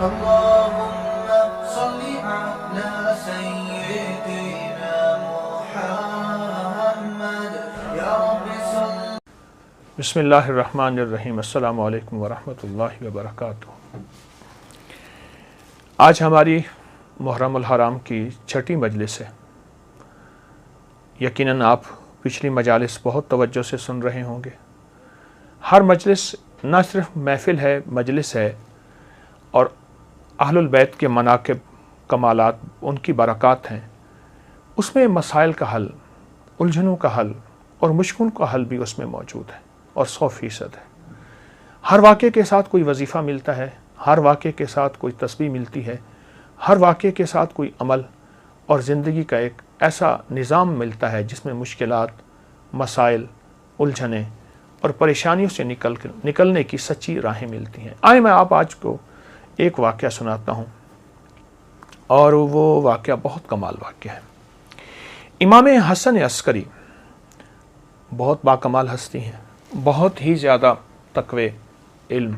اللهم صل على سيدنا محمد یا رب صل. بسم اللہ الرحمن الرحیم. السلام علیکم ورحمۃ اللہ وبرکاتہ. آج ہماری محرم الحرام کی چھٹی مجلس ہے. یقیناً آپ پچھلی مجالس بہت توجہ سے سن رہے ہوں گے. ہر مجلس نہ صرف محفل ہے، مجلس ہے، اور اہل البیت کے مناقب، کمالات، ان کی برکات ہیں. اس میں مسائل کا حل، الجھنوں کا حل اور مشکلوں کا حل بھی اس میں موجود ہے، اور 100% ہے. ہر واقعے کے ساتھ کوئی وظیفہ ملتا ہے، ہر واقعے کے ساتھ کوئی تسبیح ملتی ہے، ہر واقعے کے ساتھ کوئی عمل اور زندگی کا ایک ایسا نظام ملتا ہے جس میں مشکلات، مسائل، الجھنیں اور پریشانیوں سے نکلنے کی سچی راہیں ملتی ہیں. آئے میں آپ آج کو ایک واقعہ سناتا ہوں، اور وہ واقعہ بہت کمال واقعہ ہے. امام حسن عسکری بہت باکمال ہستی ہیں، بہت ہی زیادہ تقوی، علم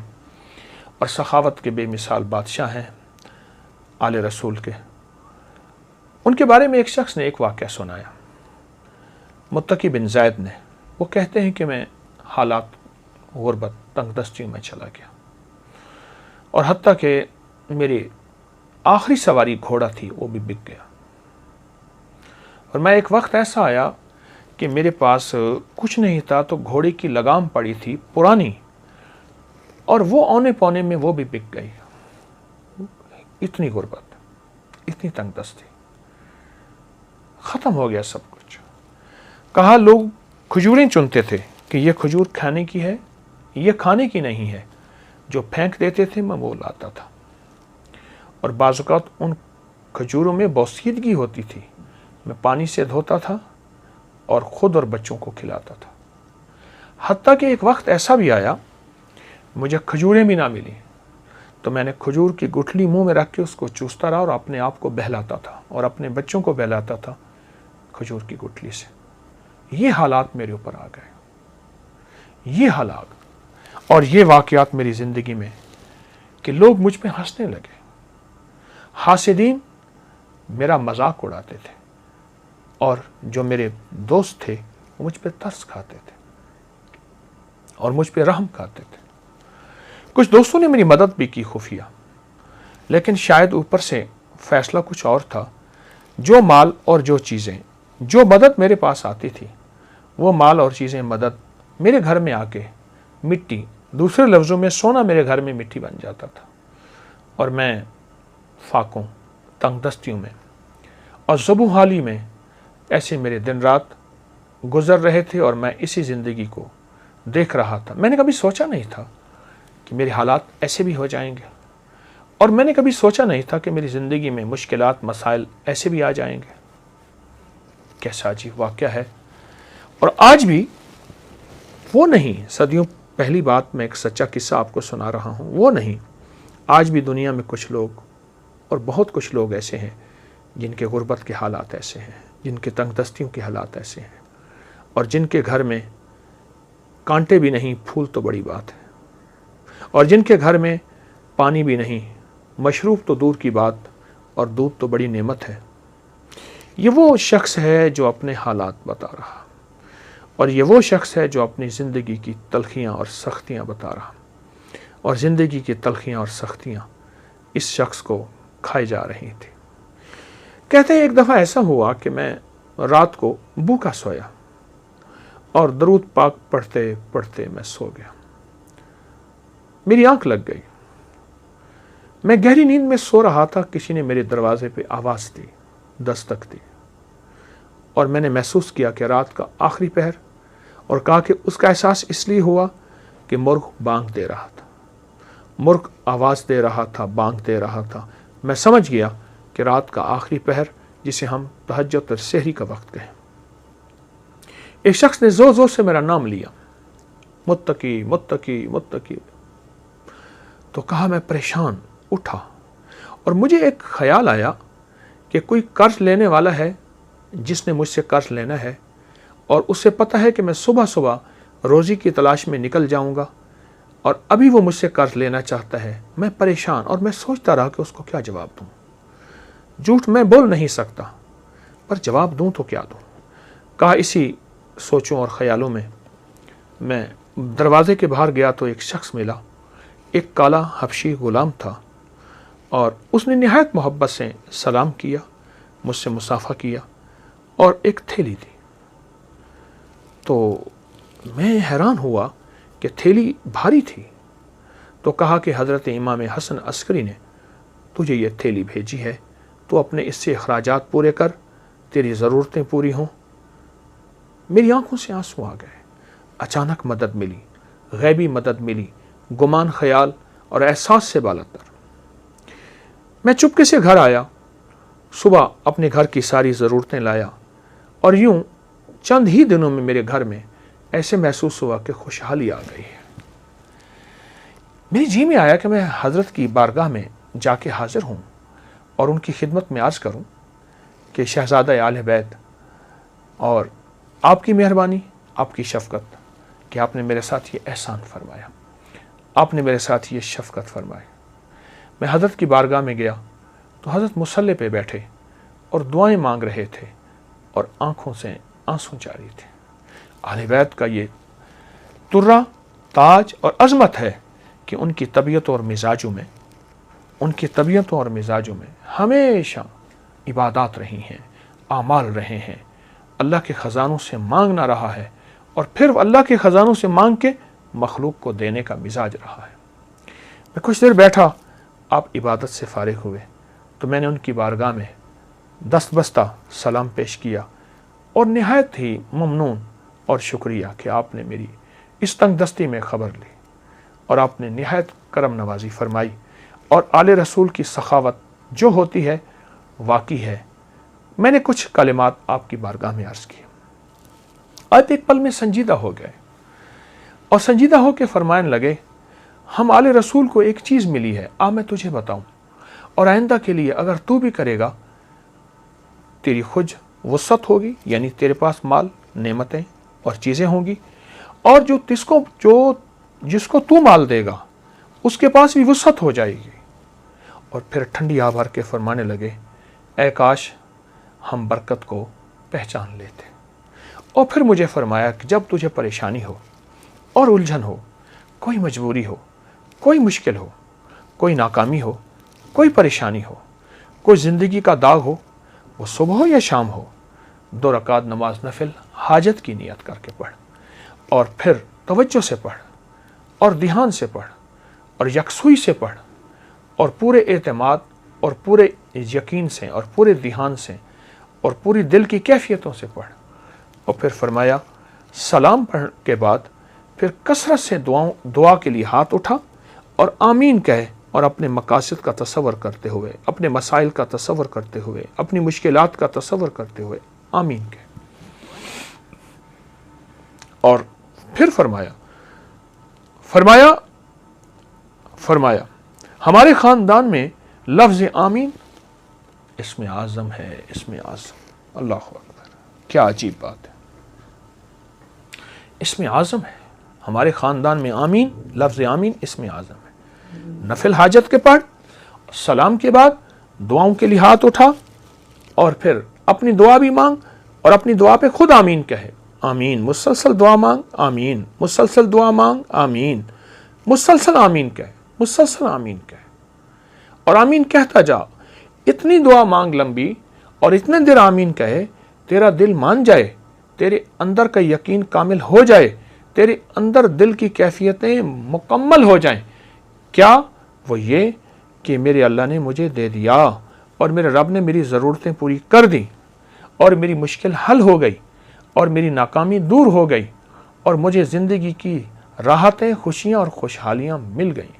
اور سخاوت کے بے مثال بادشاہ ہیں آل رسول کے. ان کے بارے میں ایک شخص نے ایک واقعہ سنایا، متقی بن زید نے. وہ کہتے ہیں کہ میں حالات غربت، تنگ دستیوں میں چلا گیا، اور حتیٰ کہ میری آخری سواری گھوڑا تھی وہ بھی بک گیا. اور میں ایک وقت ایسا آیا کہ میرے پاس کچھ نہیں تھا، تو گھوڑے کی لگام پڑی تھی پرانی، اور وہ اونے پونے میں وہ بھی بک گئی. اتنی غربت، اتنی تنگ دستی، ختم ہو گیا سب کچھ. کہا لوگ کھجوریں چنتے تھے کہ یہ کھجور کھانے کی ہے، یہ کھانے کی نہیں ہے. جو پھینک دیتے تھے میں وہ لاتا تھا، اور بعض اوقات ان کھجوروں میں بوسیدگی ہوتی تھی. میں پانی سے دھوتا تھا اور خود اور بچوں کو کھلاتا تھا. حتیٰ کہ ایک وقت ایسا بھی آیا مجھے کھجوریں بھی نہ ملی، تو میں نے کھجور کی گٹھلی منہ میں رکھ کے اس کو چوستا رہا اور اپنے آپ کو بہلاتا تھا اور اپنے بچوں کو بہلاتا تھا کھجور کی گٹھلی سے. یہ حالات میرے اوپر آ گئے، یہ حالات اور یہ واقعات میری زندگی میں، کہ لوگ مجھ پہ ہنسنے لگے. حاسدین میرا مذاق اڑاتے تھے، اور جو میرے دوست تھے وہ مجھ پہ ترس کھاتے تھے اور مجھ پہ رحم کھاتے تھے. کچھ دوستوں نے میری مدد بھی کی خفیہ، لیکن شاید اوپر سے فیصلہ کچھ اور تھا. جو مال اور جو چیزیں، جو مدد میرے پاس آتی تھی، وہ مال اور چیزیں، مدد میرے گھر میں آ کے مٹی، دوسرے لفظوں میں سونا میرے گھر میں مٹی بن جاتا تھا. اور میں فاقوں، تنگ دستیوں میں اور زبوں حالی میں ایسے میرے دن رات گزر رہے تھے، اور میں اسی زندگی کو دیکھ رہا تھا. میں نے کبھی سوچا نہیں تھا کہ میرے حالات ایسے بھی ہو جائیں گے، اور میں نے کبھی سوچا نہیں تھا کہ میری زندگی میں مشکلات، مسائل ایسے بھی آ جائیں گے. کیسا عجیب واقعہ ہے. اور آج بھی وہ نہیں، صدیوں پہلی بات میں ایک سچا قصہ آپ کو سنا رہا ہوں، وہ نہیں. آج بھی دنیا میں کچھ لوگ، اور بہت کچھ لوگ ایسے ہیں جن کے غربت کے حالات ایسے ہیں، جن کے تنگ دستیوں کے حالات ایسے ہیں، اور جن کے گھر میں کانٹے بھی نہیں، پھول تو بڑی بات ہے، اور جن کے گھر میں پانی بھی نہیں، مشروب تو دور کی بات، اور دودھ تو بڑی نعمت ہے. یہ وہ شخص ہے جو اپنے حالات بتا رہا، اور یہ وہ شخص ہے جو اپنی زندگی کی تلخیاں اور سختیاں بتا رہا، اور زندگی کی تلخیاں اور سختیاں اس شخص کو کھائی جا رہی تھی. کہتے ہیں ایک دفعہ ایسا ہوا کہ میں رات کو بھوکا سویا، اور درود پاک پڑھتے پڑھتے میں سو گیا. میری آنکھ لگ گئی. میں گہری نیند میں سو رہا تھا. کسی نے میرے دروازے پہ آواز دی، دستک دی، اور میں نے محسوس کیا کہ رات کا آخری پہر، اور کہا کہ اس کا احساس اس لیے ہوا کہ مرغ بانگ دے رہا تھا، مرغ آواز دے رہا تھا، بانگ دے رہا تھا. میں سمجھ گیا کہ رات کا آخری پہر، جسے ہم تہجد اور سحری کا وقت کہیں. ایک شخص نے زور زور سے میرا نام لیا، متقی متقی متقی. تو کہا. میں پریشان اٹھا، اور مجھے ایک خیال آیا کہ کوئی قرض لینے والا ہے جس نے مجھ سے قرض لینا ہے، اور اسے پتہ ہے کہ میں صبح صبح روزی کی تلاش میں نکل جاؤں گا، اور ابھی وہ مجھ سے قرض لینا چاہتا ہے. میں پریشان اور میں سوچتا رہا کہ اس کو کیا جواب دوں. جھوٹ میں بول نہیں سکتا پر جواب دوں تو کیا دوں. کہا اسی سوچوں اور خیالوں میں دروازے کے باہر گیا تو ایک شخص ملا. ایک کالا حبشی غلام تھا اور اس نے نہایت محبت سے سلام کیا, مجھ سے مصافحہ کیا اور ایک تھیلی دی. تو میں حیران ہوا کہ تھیلی بھاری تھی. تو کہا کہ حضرت امام حسن عسکری نے تجھے یہ تھیلی بھیجی ہے, تو اپنے اس سے اخراجات پورے کر, تیری ضرورتیں پوری ہوں. میری آنکھوں سے آنسو آ گئے. اچانک مدد ملی, غیبی مدد ملی, گمان خیال اور احساس سے بالاتر. میں چپکے سے گھر آیا, صبح اپنے گھر کی ساری ضرورتیں لایا اور یوں چند ہی دنوں میں میرے گھر میں ایسے محسوس ہوا کہ خوشحالی آ گئی ہے. میری جی میں آیا کہ میں حضرت کی بارگاہ میں جا کے حاضر ہوں اور ان کی خدمت میں عرض کروں کہ شہزادہ آل بیت اور آپ کی مہربانی, آپ کی شفقت کہ آپ نے میرے ساتھ یہ احسان فرمایا, آپ نے میرے ساتھ یہ شفقت فرمائی. میں حضرت کی بارگاہ میں گیا تو حضرت مصلی پہ بیٹھے اور دعائیں مانگ رہے تھے اور آنکھوں سے آنسو جاری تھے. اہل بیت کا یہ ترا, تاج اور عظمت ہے کہ ان کی طبیعتوں اور مزاجوں میں ہمیشہ عبادات رہی ہیں, اعمال رہے ہیں, اللہ کے خزانوں سے مانگنا رہا ہے اور پھر اللہ کے خزانوں سے مانگ کے مخلوق کو دینے کا مزاج رہا ہے. میں کچھ دیر بیٹھا, آپ عبادت سے فارغ ہوئے تو میں نے ان کی بارگاہ میں دست بستہ سلام پیش کیا اور نہایت ہی ممنون اور شکریہ کہ آپ نے میری اس تنگ دستی میں خبر لی اور آپ نے نہایت کرم نوازی فرمائی اور آل رسول کی سخاوت جو ہوتی ہے واقعی ہے. میں نے کچھ کلمات آپ کی بارگاہ میں عرض کی. آپ ایک پل میں سنجیدہ ہو گئے اور سنجیدہ ہو کے فرمانے لگے, ہم آل رسول کو ایک چیز ملی ہے, میں تجھے بتاؤں, اور آئندہ کے لیے اگر تو بھی کرے گا تیری خود وسعت ہوگی, یعنی تیرے پاس مال, نعمتیں اور چیزیں ہوں گی, اور جس کو تو مال دے گا اس کے پاس بھی وسعت ہو جائے گی. اور پھر ٹھنڈی آہ بھر کے فرمانے لگے, اے کاش ہم برکت کو پہچان لیتے. اور پھر مجھے فرمایا کہ جب تجھے پریشانی ہو اور الجھن ہو, کوئی مجبوری ہو, کوئی مشکل ہو, کوئی ناکامی ہو, کوئی پریشانی ہو, کوئی زندگی کا داغ ہو, وہ صبح ہو یا شام ہو, 2 رکعت نماز نفل حاجت کی نیت کر کے پڑھ, اور پھر توجہ سے پڑھ اور دھیان سے پڑھ اور یکسوئی سے پڑھ اور پورے اعتماد اور پورے یقین سے اور پورے دھیان سے اور پوری دل کی کیفیتوں سے پڑھ. اور پھر فرمایا سلام پڑھ کے بعد پھر کثرت سے دعا کے لیے ہاتھ اٹھا اور آمین کہے, اور اپنے مقاصد کا تصور کرتے ہوئے, اپنے مسائل کا تصور کرتے ہوئے, اپنی مشکلات کا تصور کرتے ہوئے آمین کہے. اور پھر فرمایا ہمارے خاندان میں لفظ آمین اسم اعظم ہے, اسم اعظم. اللہ اکبر, کیا عجیب بات ہے. اسم اعظم ہے ہمارے خاندان میں, آمین, لفظ آمین اسم اعظم ہے. نفل حاجت کے پڑھ, سلام کے بعد دعاؤں کے لیے ہاتھ اٹھا اور پھر اپنی دعا بھی مانگ اور اپنی دعا پہ خود آمین کہے. آمین, مسلسل دعا مانگ, آمین, مسلسل دعا مانگ, آمین, مسلسل آمین کہے, مسلسل آمین کہے اور آمین کہتا جا. اتنی دعا مانگ لمبی اور اتنے دیر آمین کہے, تیرا دل مان جائے, تیرے اندر کا یقین کامل ہو جائے, تیرے اندر دل کی کیفیتیں مکمل ہو جائیں. کیا؟ وہ یہ کہ میرے اللہ نے مجھے دے دیا اور میرے رب نے میری ضرورتیں پوری کر دی اور میری مشکل حل ہو گئی اور میری ناکامی دور ہو گئی اور مجھے زندگی کی راحتیں, خوشیاں اور خوشحالیاں مل گئیں.